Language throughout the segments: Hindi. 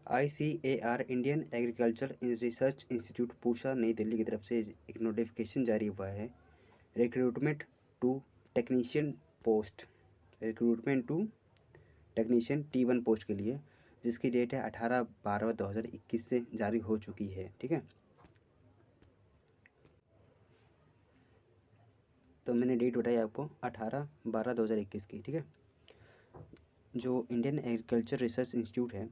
ICAR Indian agriculture research institute Pusa नई दिल्ली की तरफ से एक नोटिफिकेशन जारी हुआ है recruitment to technician post recruitment to technician T1 post के लिए, जिसकी डेट है 18/12/2021 से जारी हो चुकी है। ठीक है, तो मैंने डेट बताई आपको 18/12/2021 की। ठीक है, जो इंडियन एग्रीकल्चर रिसर्च इंस्टीट्यूट है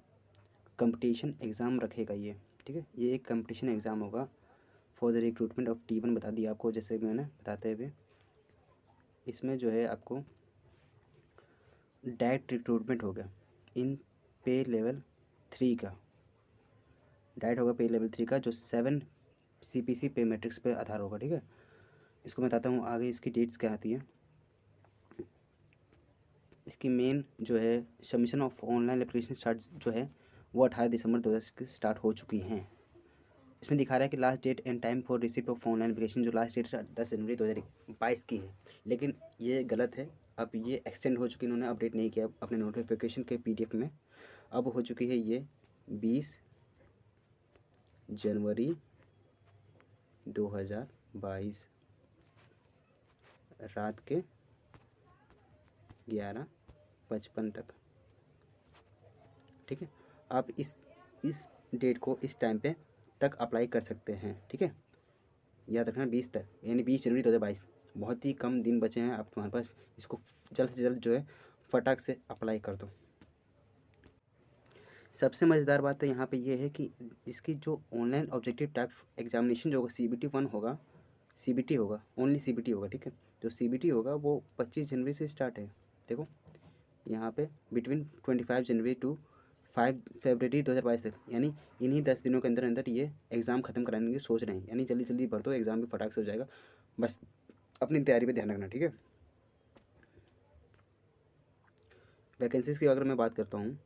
कंपटीशन एग्ज़ाम रखेगा ये। ठीक है, ये एक कंपटीशन एग्ज़ाम होगा for the recruitment of T1 बता दिया आपको, जैसे मैंने बताते हुए। इसमें जो है आपको डायरेक्ट रिक्रूटमेंट होगा इन पे लेवल 3 का, डायरेक्ट होगा पे लेवल 3 का, जो 7 CPC पे मैट्रिक्स पे आधार होगा। ठीक है, इसको मैं बताता हूँ आगे इसकी डेट्स क्या आती है। इसकी मेन जो है submission of online application start जो है वो 18 दिसंबर 2021 स्टार्ट हो चुकी हैं। इसमें दिखा रहा है कि last date and time for receipt of online application, जो लास्ट डेट 10 जनवरी 2022 की है, लेकिन ये गलत है। अब ये एक्सटेंड हो चुकी, इन्होंने अपडेट नहीं किया अपने नोटिफिकेशन के PDF में। अब हो चुकी है ये 20 जनवरी 2022 रात के 11:55 तक। ठीक है, आप इस डेट को इस टाइम पे तक अप्लाई कर सकते हैं। ठीक है, याद रखना 20 तक, यानी 20 जनवरी 2022। बहुत ही कम दिन बचे हैं आप तुम्हारे पास, इसको जल्द से जल्द जो है फटाक से अप्लाई कर दो। सबसे मज़ेदार बात तो यहाँ पे ये है कि इसकी जो ऑनलाइन ऑब्जेक्टिव टाइप एग्जामिनेशन जो होगा CBT 1 होगा, CBT होगा, ओनली CBT होगा। ठीक है, जो CBT होगा वो 25 जनवरी से स्टार्ट है। देखो यहाँ पे बिटवीन 25 जनवरी टू 5 फरवरी 2022 तक, यानी इन्हीं 10 दिनों के अंदर अंदर ये एग्ज़ाम ख़त्म कराने की सोच रहे हैं। यानी जल्दी जल्दी भर दो, एग्ज़ाम भी फटाक से हो जाएगा। बस अपनी तैयारी पे ध्यान रखना। ठीक है, वैकेंसीज़ की अगर मैं बात करता हूँ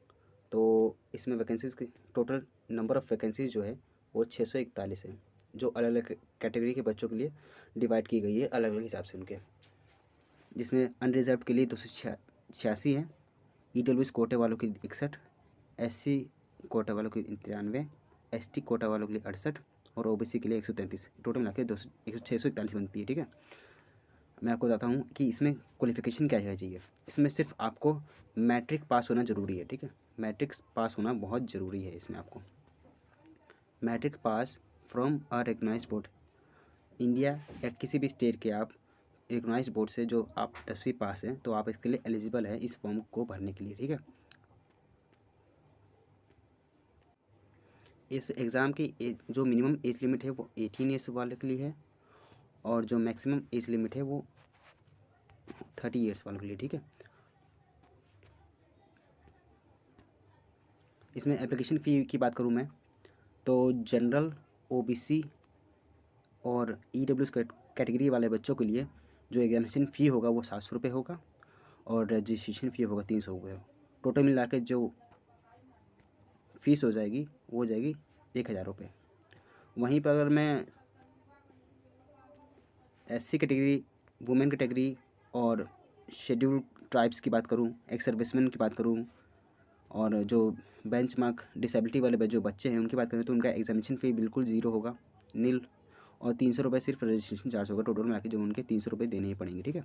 तो इसमें वैकेंसीज़ की टोटल नंबर ऑफ़ वैकेंसीज़ जो है वो 641 है, जो अलग अलग कैटेगरी के बच्चों के लिए डिवाइड की गई है अलग अलग हिसाब से उनके, जिसमें अनरिजर्व के लिए 286 है, EWS कोटे वालों के लिए 61, SC कोटा वालों के लिए 93, ST कोटा वालों के लिए 68 और OBC के लिए 133। टोटल मिला के 641 बनती है। ठीक है, मैं आपको बताता हूँ कि इसमें क्वालिफ़िकेशन क्या चाहिए। इसमें सिर्फ आपको मैट्रिक पास होना ज़रूरी है। ठीक है, मैट्रिक पास होना बहुत ज़रूरी है। इसमें आपको matric pass from a recognised board, India या किसी भी स्टेट के आप रिकग्नाइज्ड बोर्ड से जो आप 10वीं पास हैं, तो आप इसके लिए एलिजिबल है इस फॉर्म को भरने के लिए। ठीक है, इस एग्ज़ाम की जो मिनिमम एज लिमिट है वो 18 ईयर्स वाले के लिए है, और जो मैक्सिमम एज लिमिट है वो 30 ईयर्स वालों के लिए। ठीक है, इसमें एप्लीकेशन फ़ी की बात करूँ मैं तो जनरल, OBC और EWS कैटेगरी वाले बच्चों के लिए जो एग्जामिनेशन फ़ी होगा वो 700 रुपये होगा, और रजिस्ट्रेशन फ़ी होगा 300 रुपये। टोटल मिला के जो फ़ीस हो जाएगी वो हो जाएगी 1000 रुपये। वहीं पर अगर मैं SC कैटेगरी, वुमेन कैटेगरी और शेड्यूल्ड ट्राइब्स की बात करूं, एक्स सर्विसमैन की बात करूं, और जो बेंचमार्क डिसेबिलिटी वाले जो बच्चे हैं उनकी बात करें तो उनका एग्जामिनेशन फ़ी बिल्कुल ज़ीरो होगा, नील, और 300 रुपये सिर्फ रजिस्ट्रेशन चार्ज होगा। टोटल मिला के जो उनके 300 रुपये देने ही पड़ेंगे। ठीक है,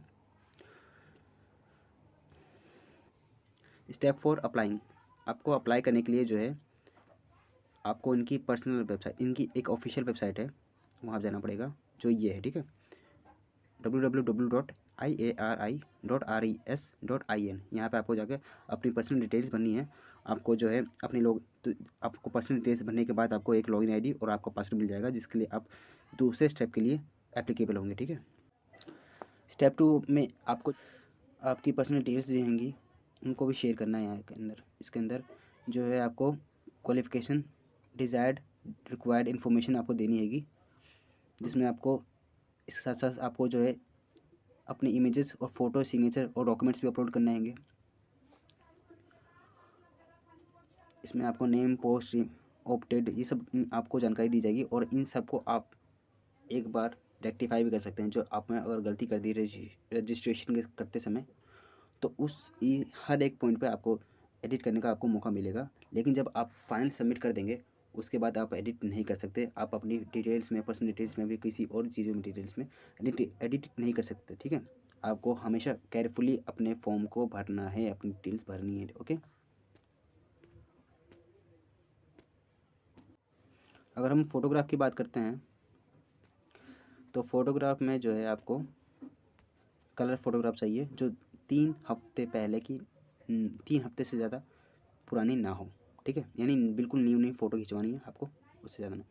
स्टेप 4 अप्लाइंग। आपको अप्लाई करने के लिए जो है आपको इनकी पर्सनल वेबसाइट, इनकी एक ऑफिशियल वेबसाइट है, वहाँ जाना पड़ेगा, जो ये है। ठीक है, www.iari.res.in। यहाँ पे आपको जाकर अपनी पर्सनल डिटेल्स भरनी है। आपको जो है अपने लोग तो आपको पर्सनल डिटेल्स भरने के बाद आपको एक लॉगिन ID और आपका पासवर्ड मिल जाएगा, जिसके लिए आप दूसरे स्टेप के लिए एप्लीकेबल होंगे। ठीक है, स्टेप 2 में आपको आपकी पर्सनल डिटेल्स जो रहेंगी उनको भी शेयर करना है। यहाँ के अंदर, इसके अंदर जो है आपको क्वालिफ़िकेशन, डिज़ायर्ड, रिक्वायर्ड इन्फॉर्मेशन आपको देनी हैगी, जिसमें आपको इसके साथ साथ आपको जो है अपने इमेजेस और फ़ोटो, सिग्नेचर और डॉक्यूमेंट्स भी अपलोड करने आएंगे। इसमें आपको नेम, पोस्ट, ऑप्टेड, ये सब आपको जानकारी दी जाएगी, और इन सब को आप एक बार रेक्टिफाई भी कर सकते हैं। जो आपने अगर गलती कर दी रजिस्ट्रेशन करते समय, तो उस हर एक पॉइंट पे आपको एडिट करने का आपको मौका मिलेगा, लेकिन जब आप फाइनल सबमिट कर देंगे उसके बाद आप एडिट नहीं कर सकते। आप अपनी डिटेल्स में, पर्सनल डिटेल्स में भी, किसी और चीज़ों में डिटेल्स में एडिट नहीं कर सकते, ठीक है। आपको हमेशा केयरफुली अपने फॉर्म को भरना है, अपनी डिटेल्स भरनी है, ओके। अगर हम फोटोग्राफ की बात करते हैं तो फोटोग्राफ में जो है आपको कलर फोटोग्राफ चाहिए जो 3 हफ्ते पहले की 3 हफ्ते से ज़्यादा पुरानी ना हो, ठीक है। यानी बिल्कुल न्यू फ़ोटो खिंचवानी है आपको, उससे ज़्यादा ना।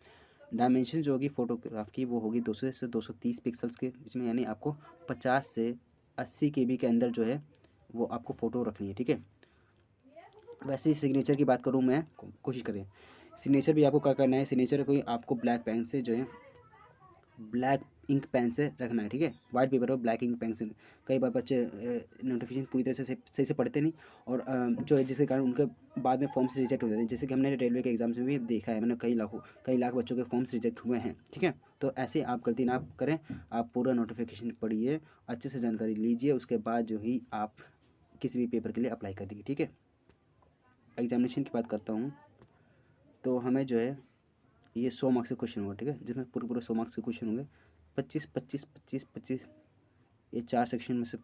डायमेंशन जो होगी फ़ोटोग्राफ की वो होगी 200 से 230 पिक्सल्स के बीच में, यानी आपको 50 से 80 केबी के अंदर जो है वो आपको फ़ोटो रखनी है, ठीक है। वैसे ही सिग्नेचर की बात करूँ मैं, कोशिश करें सिग्नेचर भी आपको क्या करना है। सिग्नेचर कोई आपको ब्लैक पेन से जो है, ब्लैक इंक पेन से रखना है, ठीक है। वाइट पेपर पर ब्लैक इंक पेन से। कई बार बच्चे नोटिफिकेशन पूरी तरह से सही से पढ़ते नहीं, और जो है जिसके कारण उनके बाद में फॉर्म्स रिजेक्ट हो जाते हैं। जैसे कि हमने रेलवे के एग्जाम्स में भी देखा है, मैंने कई लाख बच्चों के फॉर्म्स रिजेक्ट हुए हैं, ठीक है। तो ऐसे आप गलती ना करें, आप पूरा नोटिफिकेशन पढ़िए, अच्छे से जानकारी लीजिए, उसके बाद जो ही आप किसी भी पेपर के लिए अप्लाई कर दीजिए, ठीक है। एग्जामिनेशन की बात करता हूँ तो हमें जो है ये 100 मार्क्स के क्वेश्चन होगा, ठीक है, जिसमें पूरे 100 मार्क्स के क्वेश्चन होंगे। 25 25 25 25 ये 4 सेक्शन में से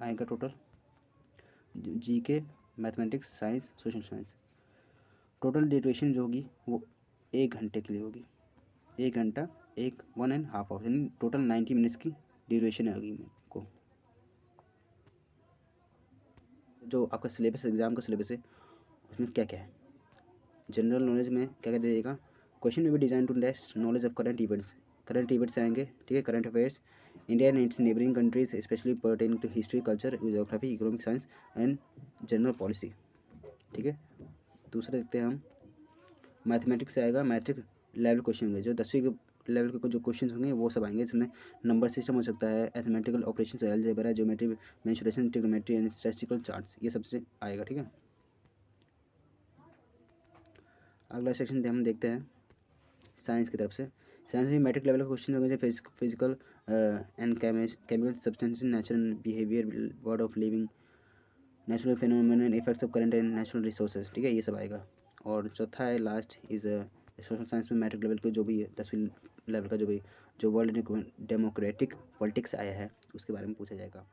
आएगा total. GK, mathematics, science, social science. Total duration जो होगी वो 1 घंटे के लिए होगी। 1 घंटा, 1.5 आवर, यानी टोटल 90 मिनट्स की ड्यूरेशन होगी मेरे को। जो आपका सिलेबस, एग्ज़ाम का सिलेबस है, उसमें क्या क्या है। जनरल नॉलेज में क्या क्या दे देगा। क्वेश्चन में भी design to test knowledge of current events आएंगे, ठीक है। Current affairs, India and its neighbouring countries especially pertaining to history, culture, geography, economic science and general policy, ठीक है। दूसरा देखते हैं हम, मैथमेटिक्स से आएगा। मैट्रिक लेवल क्वेश्चन होंगे, जो 10वीं के लेवल के जो क्वेश्चन होंगे वो सब आएंगे। इसमें नंबर सिस्टम हो सकता है, arithmetical operation, algebra, geometry, mensuration, trigonometry and statistical charts, ये सबसे आएगा, ठीक है। अगला सेक्शन हम देखते हैं साइंस की तरफ से। साइंस में मैट्रिक लेवल के क्वेश्चन होंगे, जैसे physical and chemical substance, natural behaviour, word of living, natural phenomenon, effects of current and natural resources, ठीक है, ये सब आएगा। और चौथा है लास्ट इज़ सोशल साइंस में मैट्रिक लेवल के जो भी 10वीं लेवल का जो वर्ल्ड डेमोक्रेटिक पॉलिटिक्स आया है उसके बारे में पूछा जाएगा।